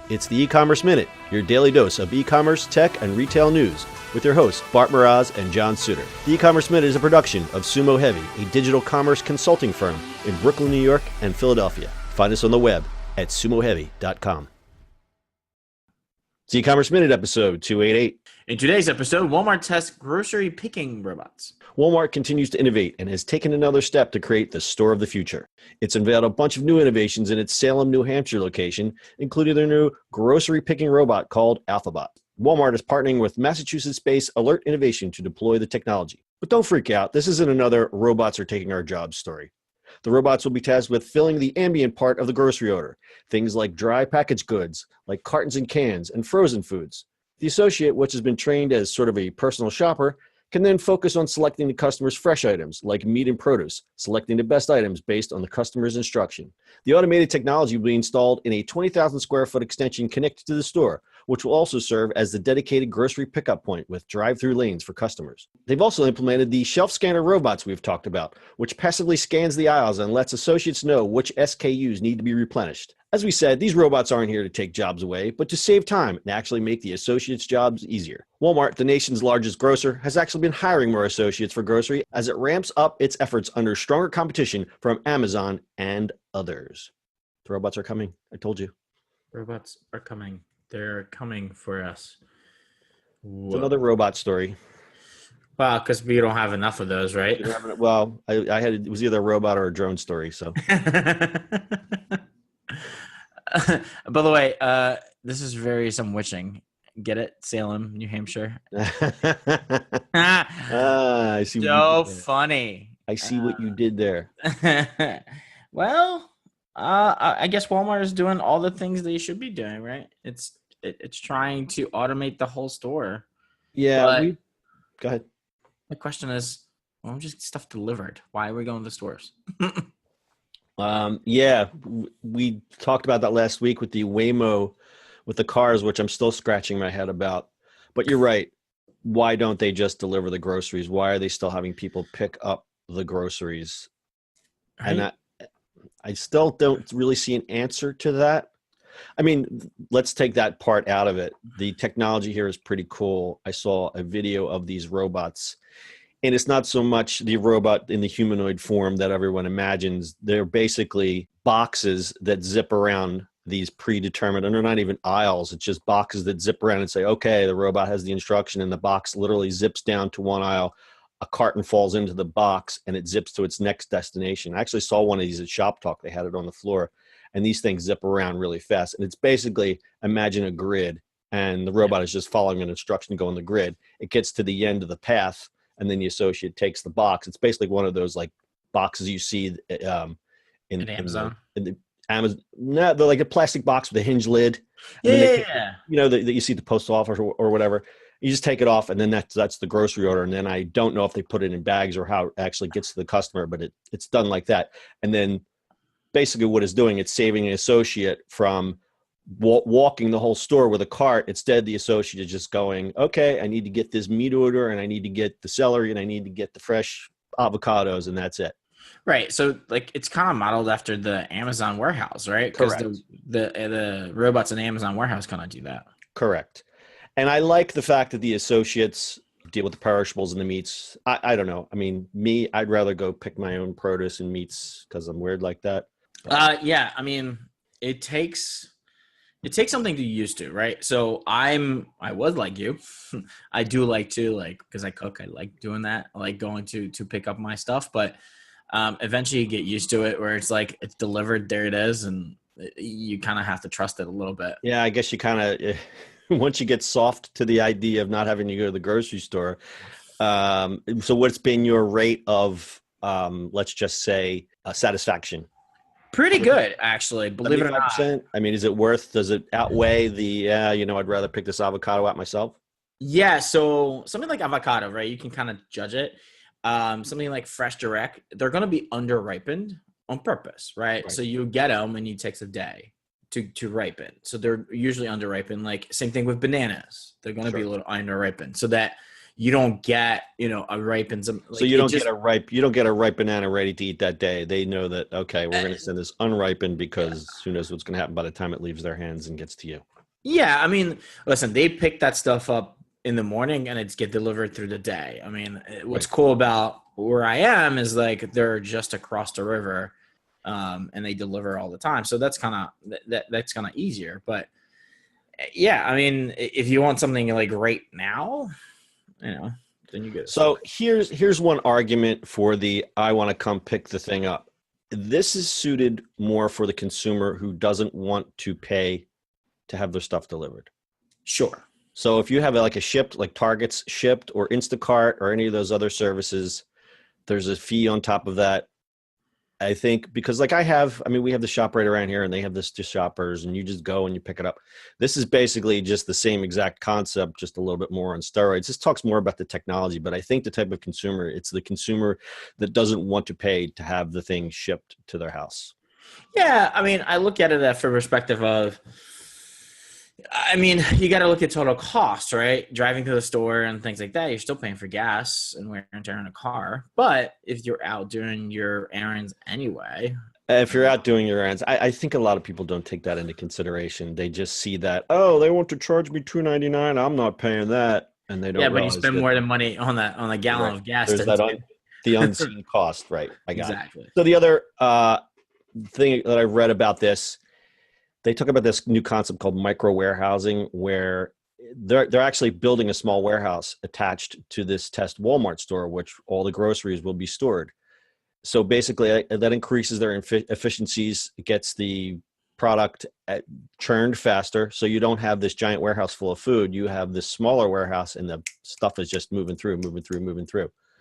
It's the E-Commerce Minute, your daily dose of e-commerce, tech, and retail news with your hosts, Bart Mraz and John Suter. The E-Commerce Minute is a production of Sumo Heavy, a digital commerce consulting firm in Brooklyn, New York, and Philadelphia. Find us on the web at sumoheavy.com. It's the E-Commerce Minute, episode 288. In today's episode, Walmart tests grocery picking robots. Walmart continues to innovate and has taken another step to create the store of the future. It's unveiled a bunch of new innovations in its Salem, New Hampshire location, including their new grocery picking robot called Alphabot. Walmart is partnering with Massachusetts-based Alert Innovation to deploy the technology. But don't freak out, this isn't another robots are taking our jobs story. The robots will be tasked with filling the ambient part of the grocery order, things like dry packaged goods, like cartons and cans, and frozen foods. The associate, which has been trained as sort of a personal shopper, can then focus on selecting the customer's fresh items, like meat and produce, selecting the best items based on the customer's instruction. The automated technology will be installed in a 20,000 square foot extension connected to the store, which will also serve as the dedicated grocery pickup point with drive-through lanes for customers. They've also implemented the shelf scanner robots we've talked about, which passively scans the aisles and lets associates know which SKUs need to be replenished. As we said, these robots aren't here to take jobs away, but to save time and actually make the associates' jobs easier. Walmart, the nation's largest grocer, has actually been hiring more associates for grocery as it ramps up its efforts under stronger competition from Amazon and others. The robots are coming. I told you. Robots are coming. They're coming for us. It's another robot story. Well, because we don't have enough of those, right? Well, I had it was either a robot or a drone story. So, by the way, this is very some witching. Get it? Salem, New Hampshire. I see. So funny. I see what you did there. Well, I guess Walmart is doing all the things they should be doing, right? It's trying to automate the whole store. Yeah. Go ahead. The question is, why don't we just get stuff delivered? Why are we going to the stores? Yeah, we talked about that last week with the Waymo, with the cars, which I'm still scratching my head about. But you're right. Why don't they just deliver the groceries? Why are they still having people pick up the groceries? Right? And I still don't really see an answer to that. I mean, let's take that part out of it. The technology here is pretty cool. I saw a video of these robots, and it's not so much the robot in the humanoid form that everyone imagines. They're basically boxes that zip around these predetermined, and they're not even aisles. It's just boxes that zip around and say, okay, the robot has the instruction, and the box literally zips down to one aisle. A carton falls into the box, and it zips to its next destination. I actually saw one of these at Shop Talk. They had it on the floor, and these things zip around really fast. And it's basically, imagine a grid, and the robot is just following an instruction to go on the grid. It gets to the end of the path, and then the associate takes the box. It's basically one of those like boxes you see in Amazon. In the Amazon, no, they're like a plastic box with a hinge lid. Yeah. That you see at the post office or whatever. You just take it off, and then that's the grocery order. And then I don't know if they put it in bags or how it actually gets to the customer, but it's done like that. And then basically what it's doing, it's saving an associate from walking the whole store with a cart. Instead, the associate is just going, okay, I need to get this meat order, and I need to get the celery, and I need to get the fresh avocados, and that's it. Right. So like it's kind of modeled after the Amazon warehouse, right? Correct. Because the robots in the Amazon warehouse kind of do that. Correct. And I like the fact that the associates deal with the perishables and the meats. I don't know. I mean, I'd rather go pick my own produce and meats because I'm weird like that. Yeah. I mean, it takes something to used to, right? So I was like you. I do like to because I cook. I like doing that. I like going to pick up my stuff, but eventually you get used to it where it's like it's delivered, there it is, and you kind of have to trust it a little bit. Yeah, I guess you kind of once you get soft to the idea of not having to go to the grocery store. So what's been your rate of let's just say satisfaction? Pretty good, actually, believe it or not. I mean, does it outweigh the I'd rather pick this avocado out myself? Yeah, so something like avocado, right? You can kind of judge it. Something like Fresh Direct, they're going to be under-ripened on purpose, right? So you get them and it takes a day to ripen. So they're usually under-ripened. Like same thing with bananas. They're going to be a little under-ripened so that you don't get, a ripe and some. So you don't get a ripe banana ready to eat that day. They know that, okay, we're going to send this unripened because who knows what's going to happen by the time it leaves their hands and gets to you. Yeah, I mean, listen, they pick that stuff up in the morning and it's get delivered through the day. I mean, what's cool about where I am is like they're just across the river, and they deliver all the time. So that's kind of easier. But yeah, I mean, if you want something like right now, then you get it. So here's one argument for the I want to come pick the thing up. This is suited more for the consumer who doesn't want to pay to have their stuff delivered. Sure. So if you have like a shipped, like Target's shipped or Instacart or any of those other services, there's a fee on top of that. I think because we have the shop right around here and they have this to shoppers and you just go and you pick it up. This is basically just the same exact concept, just a little bit more on steroids. This talks more about the technology, but I think the type of consumer, it's the consumer that doesn't want to pay to have the thing shipped to their house. Yeah. I mean, I look at it from perspective of, you got to look at total cost, right? Driving to the store and things like that, you're still paying for gas and wear and tear in a car. But if you're out doing your errands anyway. If you're out doing your errands, I think a lot of people don't take that into consideration. They just see that, oh, they want to charge me $2.99. I'm not paying that. And they don't. Yeah, but you spend more than money on a gallon of gas. There's the unseen cost, right? I got exactly. It. So the other thing that I read about this, they talk about this new concept called micro warehousing, where they're actually building a small warehouse attached to this test Walmart store, which all the groceries will be stored. So basically, that increases their efficiencies. It gets the product churned faster, so you don't have this giant warehouse full of food. You have this smaller warehouse, and the stuff is just moving through.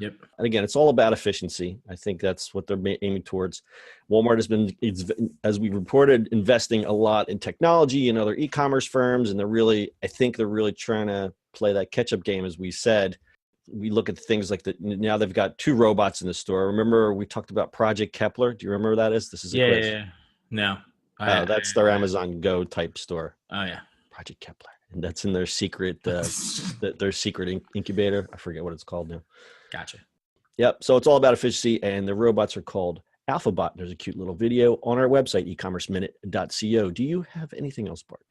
Yep. And again, it's all about efficiency. I think that's what they're aiming towards. Walmart has been, as we reported, investing a lot in technology and other e-commerce firms. And I think they're really trying to play that catch-up game, as we said. We look at things like now they've got 2 robots in the store. Remember we talked about Project Kepler? Do you remember what that is? This is a quiz. Yeah. No. That's their Amazon Go type store. Oh yeah. Project Kepler. And that's in their secret, their secret incubator. I forget what it's called now. Gotcha. Yep. So it's all about efficiency, and the robots are called Alphabot. There's a cute little video on our website, ecommerceminute.co. Do you have anything else, Bart?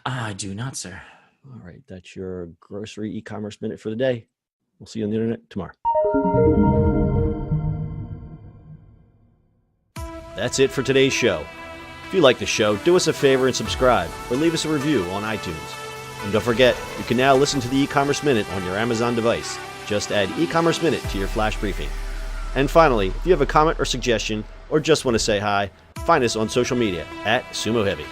I do not, sir. All right. That's your grocery e-commerce minute for the day. We'll see you on the internet tomorrow. That's it for today's show. If you like the show, do us a favor and subscribe, or leave us a review on iTunes. And don't forget, you can now listen to the e-commerce minute on your Amazon device. Just add e-commerce minute to your flash briefing. And finally, if you have a comment or suggestion, or just want to say hi, find us on social media @Sumo Heavy.